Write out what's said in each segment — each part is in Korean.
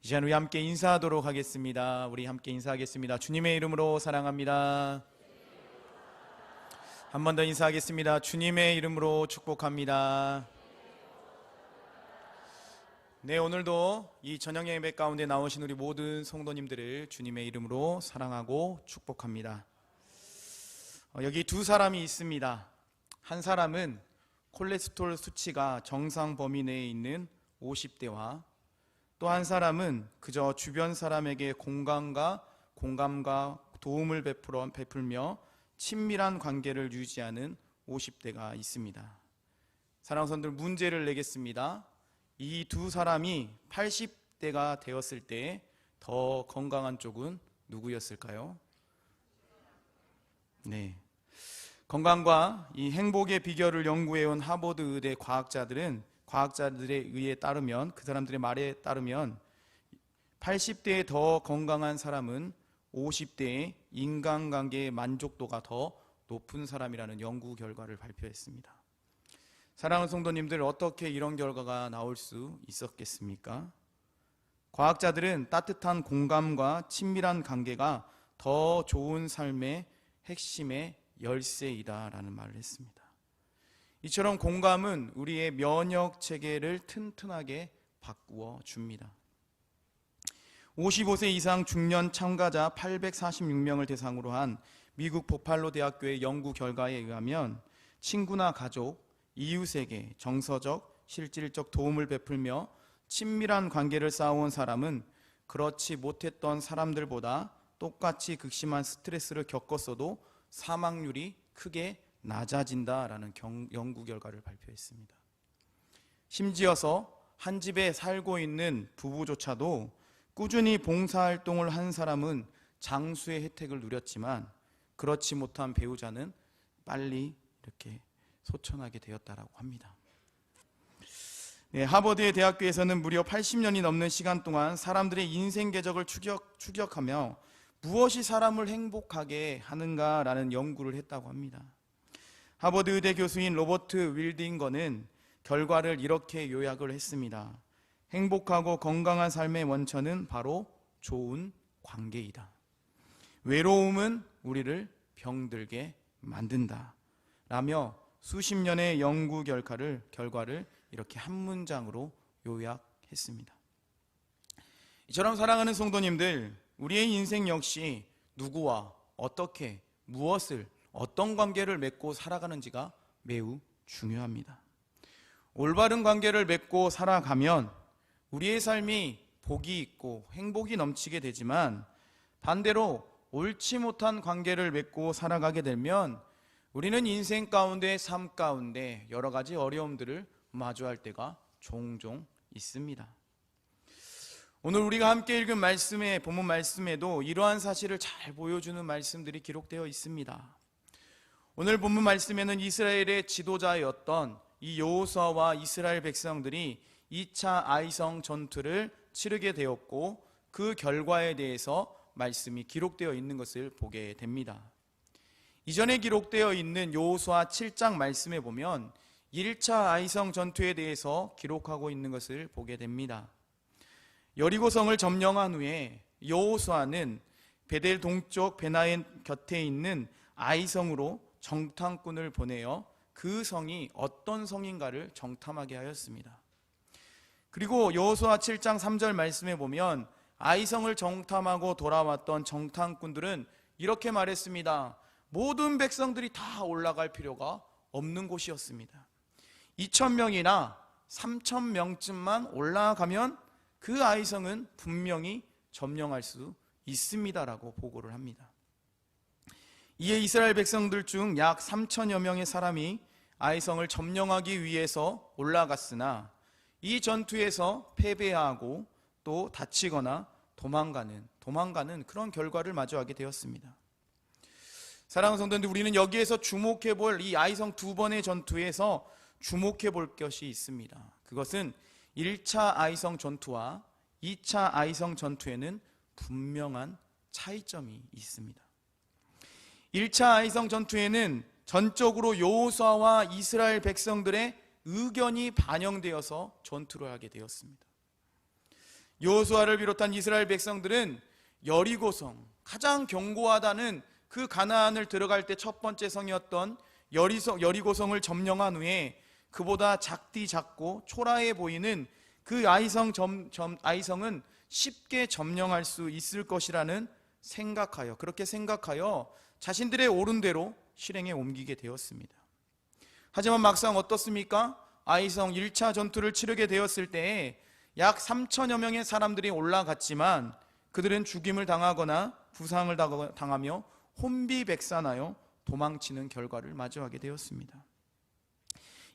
이 시간 우리 함께 인사하도록 하겠습니다. 우리 함께 인사하겠습니다. 주님의 이름으로 사랑합니다. 한 번 더 인사하겠습니다. 주님의 이름으로 축복합니다. 네, 오늘도 이 저녁 예배 가운데 나오신 우리 모든 성도님들을 주님의 이름으로 사랑하고 축복합니다. 여기 두 사람이 있습니다. 한 사람은 콜레스테롤 수치가 정상 범위 내에 있는 50대와 또 한 사람은 그저 주변 사람에게 공감과 도움을 베풀며 친밀한 관계를 유지하는 50대가 있습니다. 사랑하는 성도들, 문제를 내겠습니다. 이 두 사람이 80대가 되었을 때 더 건강한 쪽은 누구였을까요? 네. 건강과 이 행복의 비결을 연구해온 하버드 의대 과학자들에 의해 따르면, 그 사람들의 말에 따르면 80대에 더 건강한 사람은 50대의 인간관계의 만족도가 더 높은 사람이라는 연구 결과를 발표했습니다. 사랑하는 성도님들, 어떻게 이런 결과가 나올 수 있었겠습니까? 과학자들은 따뜻한 공감과 친밀한 관계가 더 좋은 삶의 핵심의 열쇠이다라는 말을 했습니다. 이처럼 공감은 우리의 면역 체계를 튼튼하게 바꾸어 줍니다. 55세 이상 중년 참가자 846명을 대상으로 한 미국 버팔로 대학교의 연구 결과에 의하면 친구나 가족, 이웃에게 정서적, 실질적 도움을 베풀며 친밀한 관계를 쌓아온 사람은 그렇지 못했던 사람들보다 똑같이 극심한 스트레스를 겪었어도 사망률이 크게 낮아진다라는 연구 결과를 발표했습니다. 심지어서 한 집에 살고 있는 부부조차도 꾸준히 봉사활동을 한 사람은 장수의 혜택을 누렸지만 그렇지 못한 배우자는 빨리 이렇게 소천하게 되었다라고 합니다. 네, 하버드의 대학교에서는 무려 80년이 넘는 시간 동안 사람들의 인생 궤적을 추격하며 무엇이 사람을 행복하게 하는가라는 연구를 했다고 합니다. 하버드 의대 교수인 로버트 윌딩거는 결과를 이렇게 요약을 했습니다. 행복하고 건강한 삶의 원천은 바로 좋은 관계이다. 외로움은 우리를 병들게 만든다 라며 수십 년의 연구 결과를 이렇게 한 문장으로 요약했습니다. 이처럼 사랑하는 성도님들, 우리의 인생 역시 누구와 어떻게 무엇을 어떤 관계를 맺고 살아가는지가 매우 중요합니다. 올바른 관계를 맺고 살아가면 우리의 삶이 복이 있고 행복이 넘치게 되지만 반대로 옳지 못한 관계를 맺고 살아가게 되면 우리는 인생 가운데 삶 가운데 여러 가지 어려움들을 마주할 때가 종종 있습니다. 오늘 우리가 함께 읽은 본문 말씀에도 이러한 사실을 잘 보여주는 말씀들이 기록되어 있습니다. 오늘 본문 말씀에는 이스라엘의 지도자였던 이 여호수아와 이스라엘 백성들이 2차 아이성 전투를 치르게 되었고 그 결과에 대해서 말씀이 기록되어 있는 것을 보게 됩니다. 이전에 기록되어 있는 여호수아 7장 말씀에 보면 1차 아이성 전투에 대해서 기록하고 있는 것을 보게 됩니다. 여리고성을 점령한 후에 여호수아는 베델 동쪽 베나엔 곁에 있는 아이성으로 정탐꾼을 보내어 그 성이 어떤 성인가를 정탐하게 하였습니다. 그리고 여호수아 7장 3절 말씀에 보면 아이성을 정탐하고 돌아왔던 정탐꾼들은 이렇게 말했습니다. 모든 백성들이 다 올라갈 필요가 없는 곳이었습니다. 2,000명이나 3,000명쯤만 올라가면 그 아이성은 분명히 점령할 수 있습니다라고 보고를 합니다. 이에 이스라엘 백성들 중 약 3,000여 명의 사람이 아이성을 점령하기 위해서 올라갔으나 이 전투에서 패배하고 또 다치거나 도망가는 그런 결과를 마주하게 되었습니다. 사랑하는 성도님들, 우리는 여기에서 주목해 볼 이 아이성 두 번의 전투에서 주목해 볼 것이 있습니다. 그것은 1차 아이성 전투와 2차 아이성 전투에는 분명한 차이점이 있습니다. 1차 아이성 전투에는 전적으로 여호수아와 이스라엘 백성들의 의견이 반영되어서 전투를 하게 되었습니다. 여호수아를 비롯한 이스라엘 백성들은 여리고성, 가장 견고하다는 그 가나안을 들어갈 때 첫 번째 성이었던 여리고성을 점령한 후에 그보다 작고 초라해 보이는 그 아이성은 쉽게 점령할 수 있을 것이라는 그렇게 생각하여 자신들의 옳은 대로 실행에 옮기게 되었습니다. 하지만 막상 어떻습니까? 아이성 1차 전투를 치르게 되었을 때에 약 3천여 명의 사람들이 올라갔지만 그들은 죽임을 당하거나 부상을 당하며 혼비백산하여 도망치는 결과를 마주하게 되었습니다.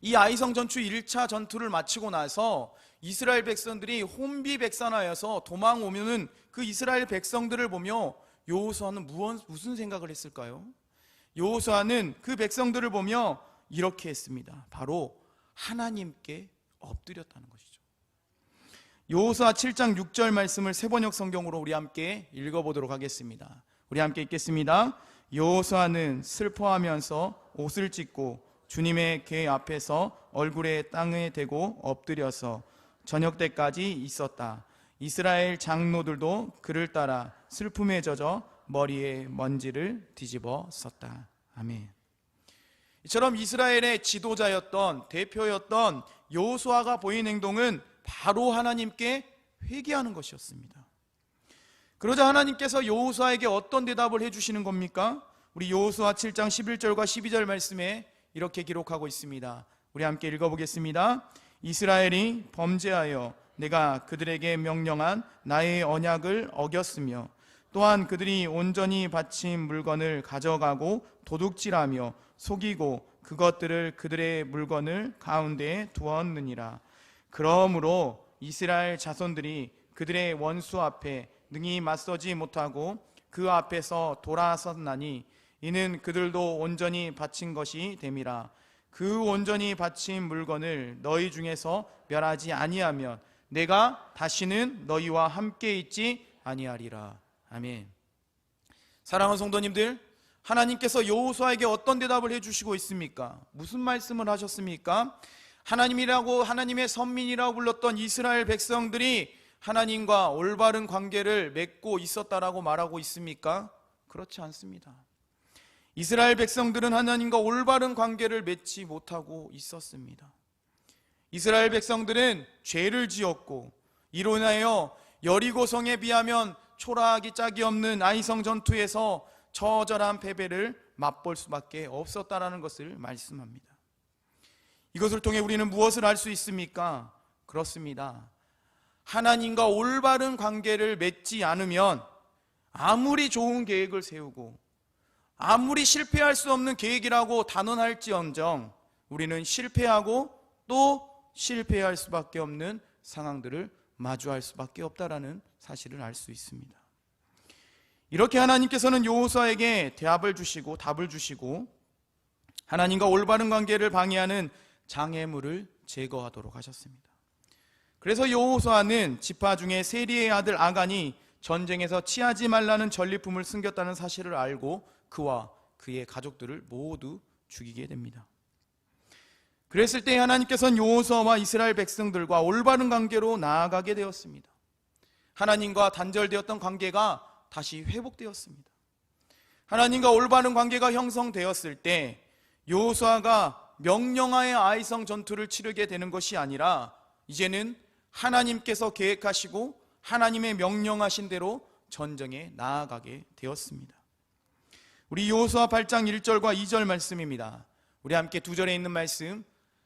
이 아이성 전투 1차 전투를 마치고 나서 이스라엘 백성들이 혼비백산하여서 도망오면은 그 이스라엘 백성들을 보며 여호수아는 무슨 생각을 했을까요? 여호수아는 그 백성들을 보며 이렇게 했습니다. 바로 하나님께 엎드렸다는 것이죠. 여호수아 7장 6절 말씀을 세번역 성경으로 우리 함께 읽어보도록 하겠습니다. 우리 함께 읽겠습니다. 여호수아는 슬퍼하면서 옷을 찢고 주님의 궤 앞에서 얼굴에 땅에 대고 엎드려서 저녁 때까지 있었다. 이스라엘 장로들도 그를 따라 슬픔에 젖어 머리에 먼지를 뒤집어 썼다. 아멘. 이처럼 이스라엘의 지도자였던 대표였던 여호수아가 보인 행동은 바로 하나님께 회개하는 것이었습니다. 그러자 하나님께서 여호수아에게 어떤 대답을 해주시는 겁니까? 우리 여호수아 7장 11절과 12절 말씀에 이렇게 기록하고 있습니다. 우리 함께 읽어보겠습니다. 이스라엘이 범죄하여 내가 그들에게 명령한 나의 언약을 어겼으며 또한 그들이 온전히 바친 물건을 가져가고 도둑질하며 속이고 그것들을 그들의 물건을 가운데에 두었느니라. 그러므로 이스라엘 자손들이 그들의 원수 앞에 능히 맞서지 못하고 그 앞에서 돌아섰나니 이는 그들도 온전히 바친 것이 됨이라. 그 온전히 바친 물건을 너희 중에서 멸하지 아니하면 내가 다시는 너희와 함께 있지 아니하리라. 아멘. 사랑하는 성도님들, 하나님께서 여호수아에게 어떤 대답을 해주시고 있습니까? 무슨 말씀을 하셨습니까? 하나님의 선민이라고 불렀던 이스라엘 백성들이 하나님과 올바른 관계를 맺고 있었다라고 말하고 있습니까? 그렇지 않습니다. 이스라엘 백성들은 하나님과 올바른 관계를 맺지 못하고 있었습니다. 이스라엘 백성들은 죄를 지었고 이로 인하여 여리고성에 비하면 초라하기 짝이 없는 아이성 전투에서 처절한 패배를 맛볼 수밖에 없었다라는 것을 말씀합니다. 이것을 통해 우리는 무엇을 알 수 있습니까? 그렇습니다. 하나님과 올바른 관계를 맺지 않으면 아무리 좋은 계획을 세우고 아무리 실패할 수 없는 계획이라고 단언할지언정 우리는 실패하고 또 실패할 수밖에 없는 상황들을 마주할 수밖에 없다라는 사실을 알 수 있습니다. 이렇게 하나님께서는 여호수아에게 답을 주시고 하나님과 올바른 관계를 방해하는 장애물을 제거하도록 하셨습니다. 그래서 여호수아는 지파 중에 세리의 아들 아간이 전쟁에서 취하지 말라는 전리품을 숨겼다는 사실을 알고 그와 그의 가족들을 모두 죽이게 됩니다. 그랬을 때 하나님께서는 여호수아와 이스라엘 백성들과 올바른 관계로 나아가게 되었습니다. 하나님과 단절되었던 관계가 다시 회복되었습니다. 하나님과 올바른 관계가 형성되었을 때 여호수아가 명령하에 아이성 전투를 치르게 되는 것이 아니라 이제는 하나님께서 계획하시고 하나님의 명령하신 대로 전쟁에 나아가게 되었습니다. 우리 여호수아 8장 1절과 2절 말씀입니다. 우리 함께 두 절에 있는 말씀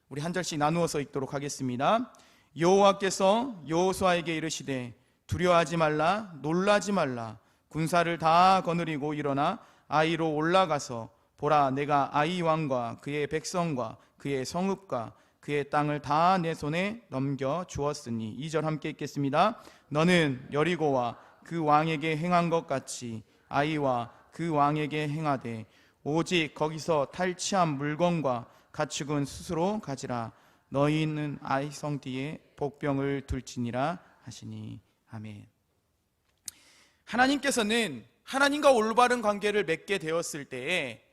우리 한 절씩 나누어서 읽도록 하겠습니다. 여호와께서 여호수아에게 이르시되 두려워하지 말라 놀라지 말라 군사를 다 거느리고 일어나 아이로 올라가서 보라 내가 아이 왕과 그의 백성과 그의 성읍과 그의 땅을 다 내 손에 넘겨 주었으니 2절 함께 읽겠습니다. 너는 여리고와 그 왕에게 행한 것 같이 아이와 그 왕에게 행하되 오직 거기서 탈취한 물건과 가축은 스스로 가지라. 너희는 아이성 뒤에 복병을 둘지니라 하시니. 아멘. 하나님께서는 하나님과 올바른 관계를 맺게 되었을 때에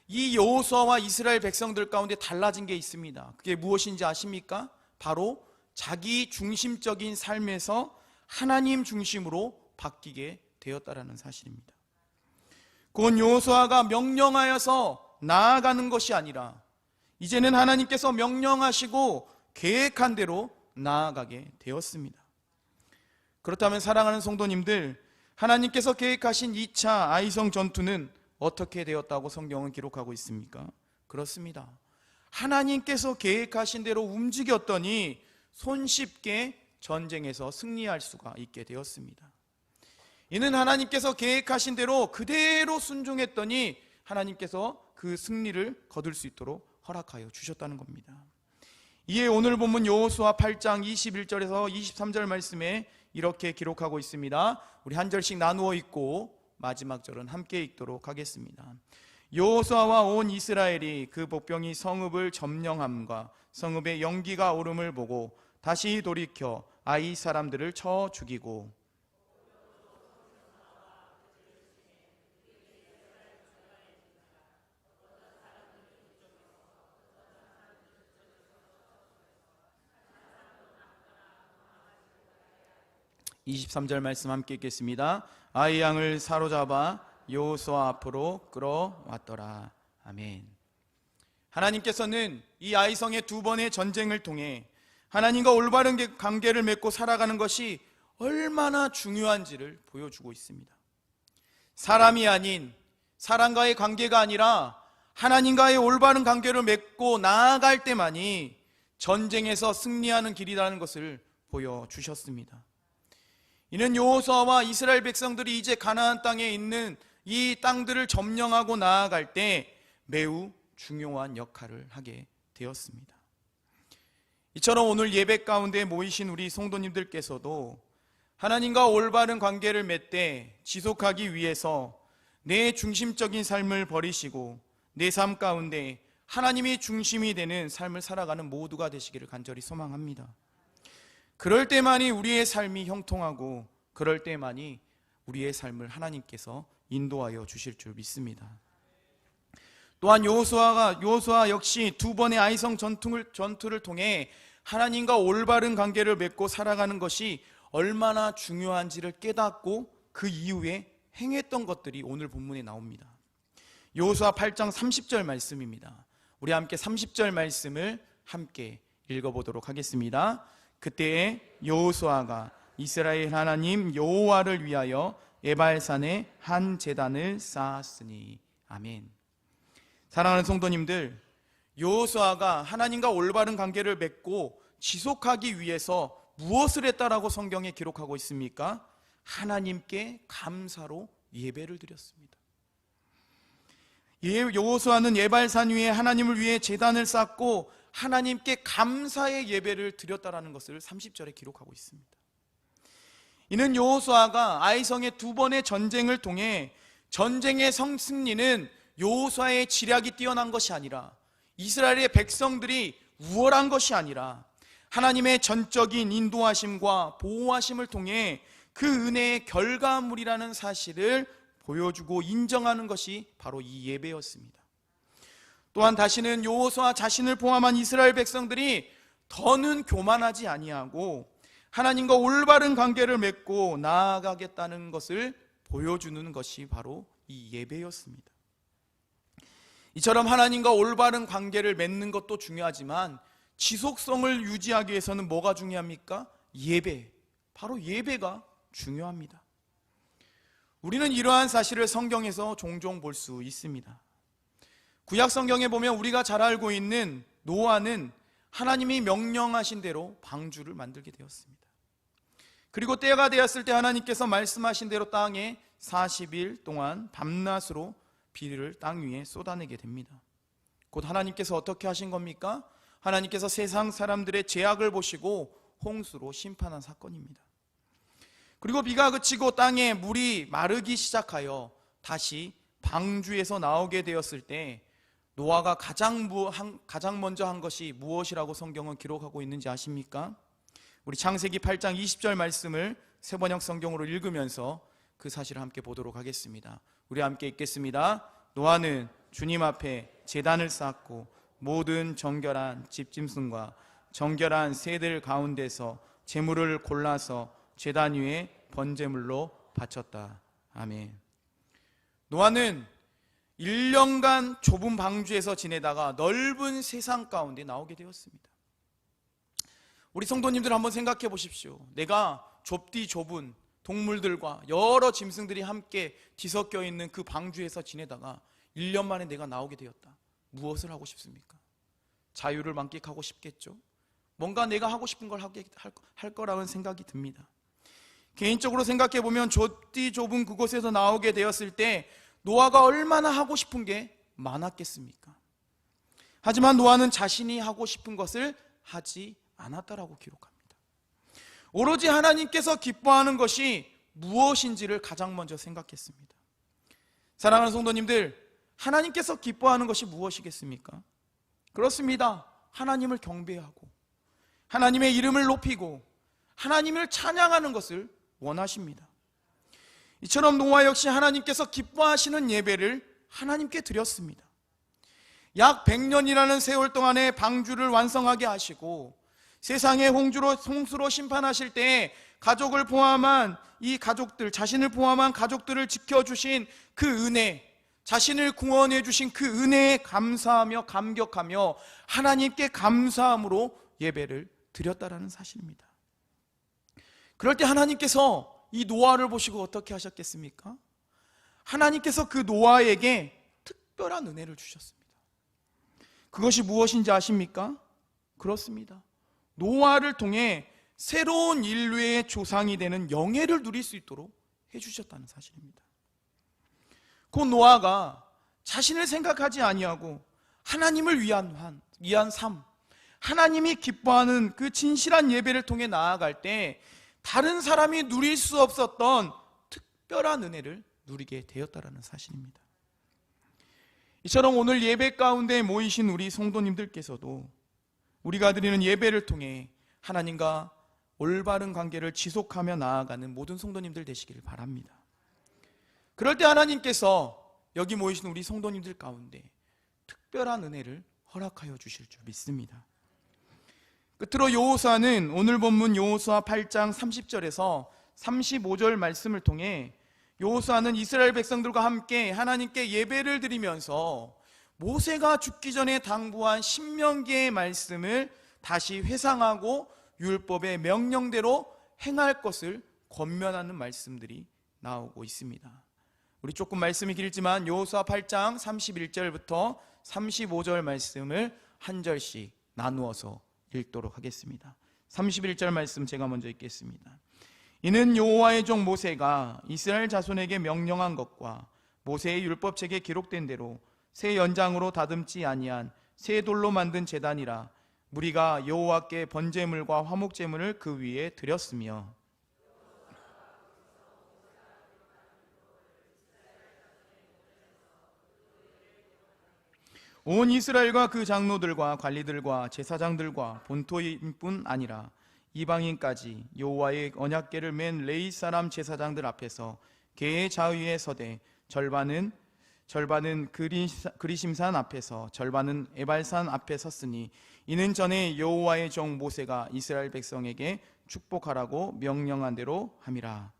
이 여호수아와 이스라엘 백성들 가운데 달라진 게 있습니다. 그게 무엇인지 아십니까? 바로 자기 중심적인 삶에서 하나님 중심으로 바뀌게 되었다라는 사실입니다. 곧 여호수아가 명령하여서 나아가는 것이 아니라 이제는 하나님께서 명령하시고 계획한 대로 나아가게 되었습니다. 그렇다면 사랑하는 성도님들, 하나님께서 계획하신 2차 아이성 전투는 어떻게 되었다고 성경은 기록하고 있습니까? 그렇습니다. 하나님께서 계획하신 대로 움직였더니 손쉽게 전쟁에서 승리할 수가 있게 되었습니다. 이는 하나님께서 계획하신 대로 그대로 순종했더니 하나님께서 그 승리를 거둘 수 있도록 허락하여 주셨다는 겁니다. 이에 오늘 본문 여호수아 8장 21절에서 23절 말씀에 이렇게 기록하고 있습니다. 우리 한 절씩 나누어 읽고 마지막 절은 함께 읽도록 하겠습니다. 여호수아와 온 이스라엘이 그 복병이 성읍을 점령함과 성읍의 연기가 오름을 보고 다시 돌이켜 아이 사람들을 쳐 죽이고 23절 말씀 함께 읽겠습니다. 아이 양을 사로잡아 여호수아 앞으로 끌어왔더라. 아멘. 하나님께서는 이 아이성의 두 번의 전쟁을 통해 하나님과 올바른 관계를 맺고 살아가는 것이 얼마나 중요한지를 보여주고 있습니다. 사람이 아닌, 사람과의 관계가 아니라 하나님과의 올바른 관계를 맺고 나아갈 때만이 전쟁에서 승리하는 길이라는 것을 보여주셨습니다. 이는 여호수아와 이스라엘 백성들이 이제 가나안 땅에 있는 이 땅들을 점령하고 나아갈 때 매우 중요한 역할을 하게 되었습니다. 이처럼 오늘 예배 가운데 모이신 우리 성도님들께서도 하나님과 올바른 관계를 맺되 지속하기 위해서 내 중심적인 삶을 버리시고 내 삶 가운데 하나님이 중심이 되는 삶을 살아가는 모두가 되시기를 간절히 소망합니다. 그럴 때만이 우리의 삶이 형통하고 그럴 때만이 우리의 삶을 하나님께서 인도하여 주실 줄 믿습니다. 또한 여호수아 역시 두 번의 아이성 전투를 통해 하나님과 올바른 관계를 맺고 살아가는 것이 얼마나 중요한지를 깨닫고 그 이후에 행했던 것들이 오늘 본문에 나옵니다. 여호수아 8장 30절 말씀입니다. 우리 함께 30절 말씀을 함께 읽어보도록 하겠습니다. 그때에 여호수아가 이스라엘 하나님 여호와를 위하여 에발산에 한 제단을 쌓았으니. 아멘. 사랑하는 성도님들, 여호수아가 하나님과 올바른 관계를 맺고 지속하기 위해서 무엇을 했다라고 성경에 기록하고 있습니까? 하나님께 감사로 예배를 드렸습니다. 여호수아는 에발산 위에 하나님을 위해 제단을 쌓고 하나님께 감사의 예배를 드렸다라는 것을 30절에 기록하고 있습니다. 이는 여호수아가 아이성의 두 번의 전쟁을 통해 전쟁의 승리는 여호수아의 지략이 뛰어난 것이 아니라 이스라엘의 백성들이 우월한 것이 아니라 하나님의 전적인 인도하심과 보호하심을 통해 그 은혜의 결과물이라는 사실을 보여주고 인정하는 것이 바로 이 예배였습니다. 또한 다시는 여호수아 자신을 포함한 이스라엘 백성들이 더는 교만하지 아니하고 하나님과 올바른 관계를 맺고 나아가겠다는 것을 보여주는 것이 바로 이 예배였습니다. 이처럼 하나님과 올바른 관계를 맺는 것도 중요하지만 지속성을 유지하기 위해서는 뭐가 중요합니까? 예배, 바로 예배가 중요합니다. 우리는 이러한 사실을 성경에서 종종 볼 수 있습니다. 구약 성경에 보면 우리가 잘 알고 있는 노아는 하나님이 명령하신 대로 방주를 만들게 되었습니다. 그리고 때가 되었을 때 하나님께서 말씀하신 대로 땅에 40일 동안 밤낮으로 비를 땅 위에 쏟아내게 됩니다. 곧 하나님께서 어떻게 하신 겁니까? 하나님께서 세상 사람들의 죄악을 보시고 홍수로 심판한 사건입니다. 그리고 비가 그치고 땅에 물이 마르기 시작하여 다시 방주에서 나오게 되었을 때 노아가 가장 먼저 한 것이 무엇이라고 성경은 기록하고 있는지 아십니까? 우리 창세기 8장 20절 말씀을 세번역 성경으로 읽으면서 그 사실을 함께 보도록 하겠습니다. 우리 함께 읽겠습니다. 노아는 주님 앞에 제단을 쌓고 모든 정결한 집짐승과 정결한 새들 가운데서 제물을 골라서 제단 위에 번제물로 바쳤다. 아멘. 노아는 1년간 좁은 방주에서 지내다가 넓은 세상 가운데 나오게 되었습니다. 우리 성도님들 한번 생각해 보십시오. 내가 좁디 좁은 동물들과 여러 짐승들이 함께 뒤섞여 있는 그 방주에서 지내다가 1년 만에 내가 나오게 되었다. 무엇을 하고 싶습니까? 자유를 만끽하고 싶겠죠. 뭔가 내가 하고 싶은 걸 할 거라는 생각이 듭니다. 개인적으로 생각해 보면 좁디 좁은 그곳에서 나오게 되었을 때 노아가 얼마나 하고 싶은 게 많았겠습니까? 하지만 노아는 자신이 하고 싶은 것을 하지 않았다라고 기록합니다. 오로지 하나님께서 기뻐하는 것이 무엇인지를 가장 먼저 생각했습니다. 사랑하는 성도님들, 하나님께서 기뻐하는 것이 무엇이겠습니까? 그렇습니다. 하나님을 경배하고 하나님의 이름을 높이고 하나님을 찬양하는 것을 원하십니다. 이처럼 노아 역시 하나님께서 기뻐하시는 예배를 하나님께 드렸습니다. 약 100년이라는 세월 동안에 방주를 완성하게 하시고 세상의 홍수로 심판하실 때에 가족을 포함한 이 가족들, 자신을 포함한 가족들을 지켜주신 그 은혜, 자신을 구원해 주신 그 은혜에 감사하며 감격하며 하나님께 감사함으로 예배를 드렸다라는 사실입니다. 그럴 때 하나님께서 이 노아를 보시고 어떻게 하셨겠습니까? 하나님께서 그 노아에게 특별한 은혜를 주셨습니다. 그것이 무엇인지 아십니까? 그렇습니다. 노아를 통해 새로운 인류의 조상이 되는 영예를 누릴 수 있도록 해주셨다는 사실입니다. 그 노아가 자신을 생각하지 아니하고 하나님을 위한 삶, 하나님이 기뻐하는 그 진실한 예배를 통해 나아갈 때 다른 사람이 누릴 수 없었던 특별한 은혜를 누리게 되었다라는 사실입니다. 이처럼 오늘 예배 가운데 모이신 우리 성도님들께서도 우리가 드리는 예배를 통해 하나님과 올바른 관계를 지속하며 나아가는 모든 성도님들 되시기를 바랍니다. 그럴 때 하나님께서 여기 모이신 우리 성도님들 가운데 특별한 은혜를 허락하여 주실 줄 믿습니다. 끝으로 여호수아는 오늘 본문 여호수아 8장 30절에서 35절 말씀을 통해 여호수아는 이스라엘 백성들과 함께 하나님께 예배를 드리면서 모세가 죽기 전에 당부한 신명기의 말씀을 다시 회상하고 율법의 명령대로 행할 것을 권면하는 말씀들이 나오고 있습니다. 우리 조금 말씀이 길지만 여호수아 8장 31절부터 35절 말씀을 한 절씩 나누어서 읽도록 하겠습니다. 31절 말씀 제가 먼저 읽겠습니다. 이는 여호와의 종 모세가 이스라엘 자손에게 명령한 것과 모세의 율법책에 기록된 대로 새 연장으로 다듬지 아니한 새 돌로 만든 제단이라 무리가 여호와께 번제물과 화목제물을 그 위에 드렸으며 온 이스라엘과 그 장로들과 관리들과 제사장들과 본토인뿐 아니라 이방인까지 여호와의 언약궤를 맨 레위 사람 제사장들 앞에서 계의 좌위에 서되 절반은 그리심산 앞에서 절반은 에발산 앞에 섰으니 이는 전에 여호와의 종 모세가 이스라엘 백성에게 축복하라고 명령한 대로 함이라.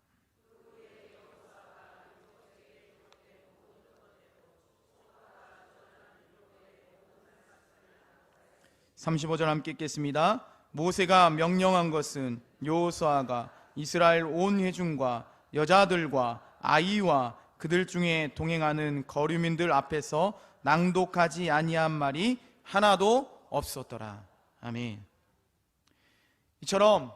35절 함께 읽겠습니다. 모세가 명령한 것은 여호수아가 이스라엘 온 회중과 여자들과 아이와 그들 중에 동행하는 거류민들 앞에서 낭독하지 아니한 말이 하나도 없었더라. 아멘. 이처럼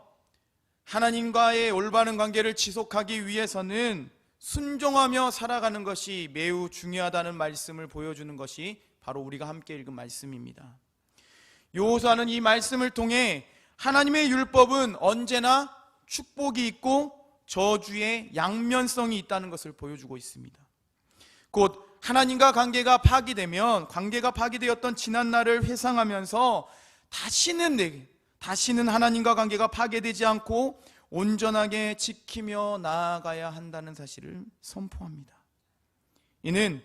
하나님과의 올바른 관계를 지속하기 위해서는 순종하며 살아가는 것이 매우 중요하다는 말씀을 보여주는 것이 바로 우리가 함께 읽은 말씀입니다. 여호수아는 이 말씀을 통해 하나님의 율법은 언제나 축복이 있고 저주의 양면성이 있다는 것을 보여주고 있습니다. 곧 하나님과 관계가 파기되었던 지난 날을 회상하면서 다시는 하나님과 관계가 파괴되지 않고 온전하게 지키며 나아가야 한다는 사실을 선포합니다. 이는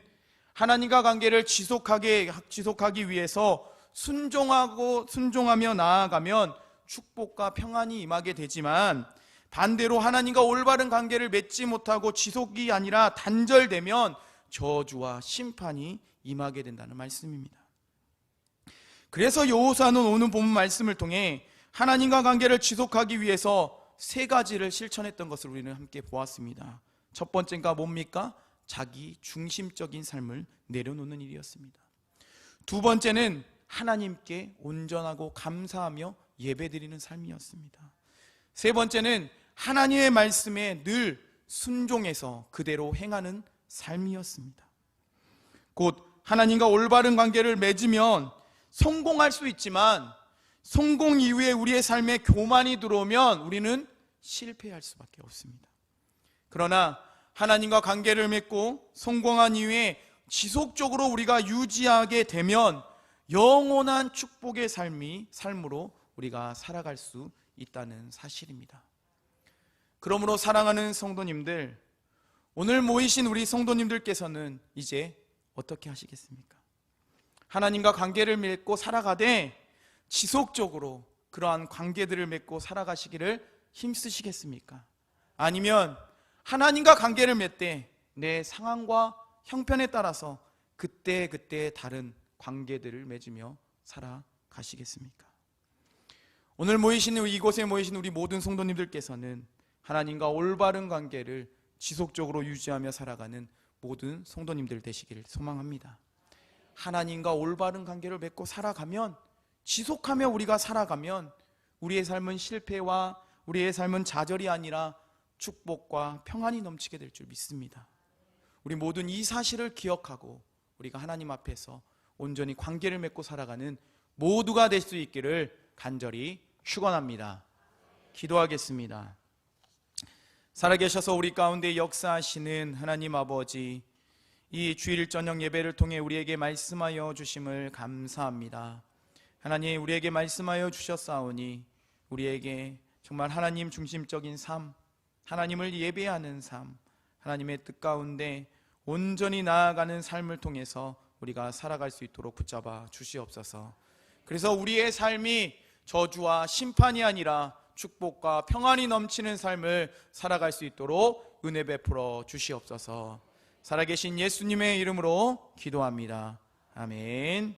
하나님과 관계를 지속하기 위해서 순종하며 나아가면 축복과 평안이 임하게 되지만 반대로 하나님과 올바른 관계를 맺지 못하고 지속이 아니라 단절되면 저주와 심판이 임하게 된다는 말씀입니다. 그래서 여호수아는 오늘 본문 말씀을 통해 하나님과 관계를 지속하기 위해서 세 가지를 실천했던 것을 우리는 함께 보았습니다. 첫 번째가 뭡니까? 자기 중심적인 삶을 내려놓는 일이었습니다. 두 번째는 하나님께 온전하고 감사하며 예배드리는 삶이었습니다. 세 번째는 하나님의 말씀에 늘 순종해서 그대로 행하는 삶이었습니다. 곧 하나님과 올바른 관계를 맺으면 성공할 수 있지만 성공 이후에 우리의 삶에 교만이 들어오면 우리는 실패할 수밖에 없습니다. 그러나 하나님과 관계를 맺고 성공한 이후에 지속적으로 우리가 유지하게 되면 영원한 축복의 삶으로 우리가 살아갈 수 있다는 사실입니다. 그러므로 사랑하는 성도님들, 오늘 모이신 우리 성도님들께서는 이제 어떻게 하시겠습니까? 하나님과 관계를 맺고 살아가되 지속적으로 그러한 관계들을 맺고 살아가시기를 힘쓰시겠습니까? 아니면 하나님과 관계를 맺되 내 상황과 형편에 따라서 그때 다른 관계들을 맺으며 살아가시겠습니까? 오늘 이곳에 모이신 우리 모든 성도님들께서는 하나님과 올바른 관계를 지속적으로 유지하며 살아가는 모든 성도님들 되시기를 소망합니다. 하나님과 올바른 관계를 맺고 살아가면, 지속하며 우리가 살아가면 우리의 삶은 실패와 우리의 삶은 좌절이 아니라 축복과 평안이 넘치게 될 줄 믿습니다. 우리 모든 이 사실을 기억하고 우리가 하나님 앞에서 온전히 관계를 맺고 살아가는 모두가 될 수 있기를 간절히 축원합니다. 기도하겠습니다. 살아계셔서 우리 가운데 역사하시는 하나님 아버지, 이 주일 저녁 예배를 통해 우리에게 말씀하여 주심을 감사합니다. 하나님, 우리에게 말씀하여 주셨사오니 우리에게 정말 하나님 중심적인 삶, 하나님을 예배하는 삶, 하나님의 뜻 가운데 온전히 나아가는 삶을 통해서 우리가 살아갈 수 있도록 붙잡아 주시옵소서. 그래서 우리의 삶이 저주와 심판이 아니라 축복과 평안이 넘치는 삶을 살아갈 수 있도록 은혜 베풀어 주시옵소서. 살아계신 예수님의 이름으로 기도합니다. 아멘.